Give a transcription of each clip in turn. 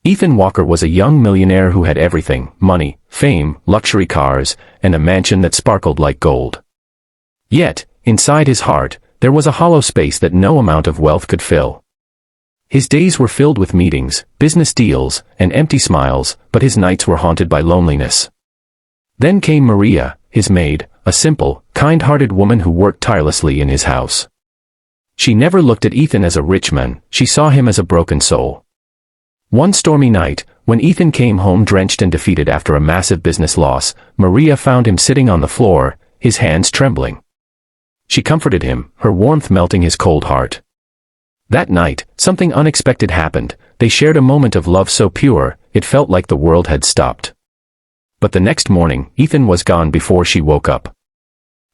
Ethan Walker was a young millionaire who had everything: money, fame, luxury cars, and a mansion that sparkled like gold. Yet, inside his heart, there was a hollow space that no amount of wealth could fill. His days were filled with meetings, business deals, and empty smiles, but his nights were haunted by loneliness. Then came Maria, his maid, a simple, kind-hearted woman who worked tirelessly in his house. She never looked at Ethan as a rich man, she saw him as a broken soul. One stormy night, when Ethan came home drenched and defeated after a massive business loss, Maria found him sitting on the floor, his hands trembling. She comforted him, her warmth melting his cold heart. That night, something unexpected happened. They shared a moment of love so pure, it felt like the world had stopped. But the next morning, Ethan was gone before she woke up.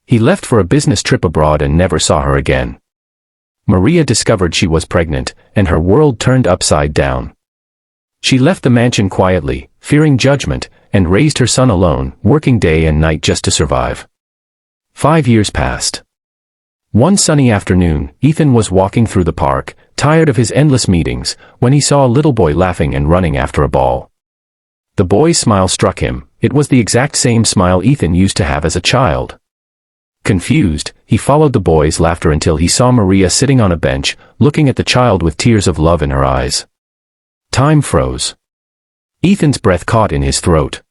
He left for a business trip abroad and never saw her again. Maria discovered she was pregnant, and her world turned upside down. She left the mansion quietly, fearing judgment, and raised her son alone, working day and night just to survive. 5 years passed. One sunny afternoon, Ethan was walking through the park, tired of his endless meetings, when he saw a little boy laughing and running after a ball. The boy's smile struck him. It was the exact same smile Ethan used to have as a child. Confused, he followed the boy's laughter until he saw Maria sitting on a bench, looking at the child with tears of love in her eyes. Time froze. Ethan's breath caught in his throat.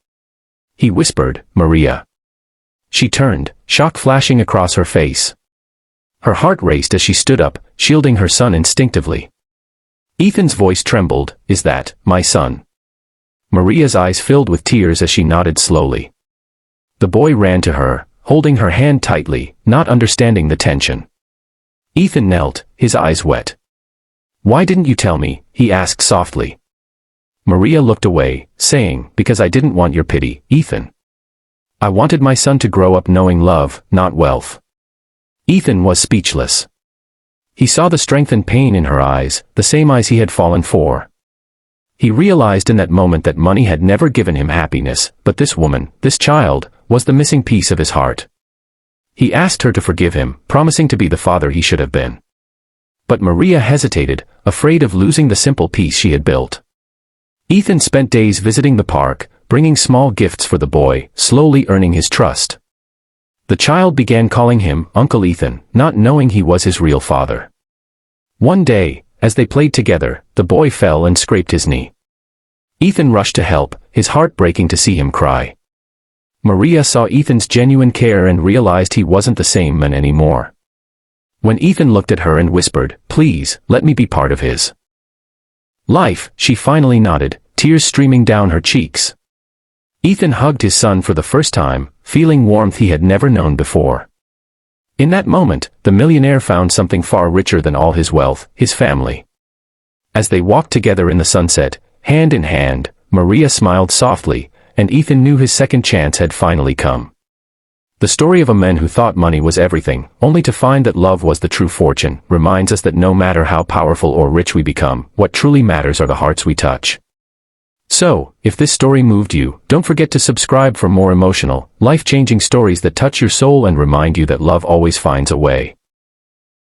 He whispered, "Maria." She turned, shock flashing across her face. Her heart raced as she stood up, shielding her son instinctively. Ethan's voice trembled, "Is that my son?" Maria's eyes filled with tears as she nodded slowly. The boy ran to her, holding her hand tightly, not understanding the tension. Ethan knelt, his eyes wet. "Why didn't you tell me?" he asked softly. Maria looked away, saying, "Because I didn't want your pity, Ethan. I wanted my son to grow up knowing love, not wealth." Ethan was speechless. He saw the strength and pain in her eyes, the same eyes he had fallen for. He realized in that moment that money had never given him happiness, but this woman, this child, was the missing piece of his heart. He asked her to forgive him, promising to be the father he should have been. But Maria hesitated, afraid of losing the simple piece she had built. Ethan spent days visiting the park, bringing small gifts for the boy, slowly earning his trust. The child began calling him Uncle Ethan, not knowing he was his real father. One day, as they played together, the boy fell and scraped his knee. Ethan rushed to help, his heart breaking to see him cry. Maria saw Ethan's genuine care and realized he wasn't the same man anymore. When Ethan looked at her and whispered, "Please, let me be part of his life," she finally nodded, tears streaming down her cheeks. Ethan hugged his son for the first time, feeling warmth he had never known before. In that moment, the millionaire found something far richer than all his wealth, his family. As they walked together in the sunset, hand in hand, Maria smiled softly, and Ethan knew his second chance had finally come. The story of a man who thought money was everything, only to find that love was the true fortune, reminds us that no matter how powerful or rich we become, what truly matters are the hearts we touch. So, if this story moved you, don't forget to subscribe for more emotional, life-changing stories that touch your soul and remind you that love always finds a way.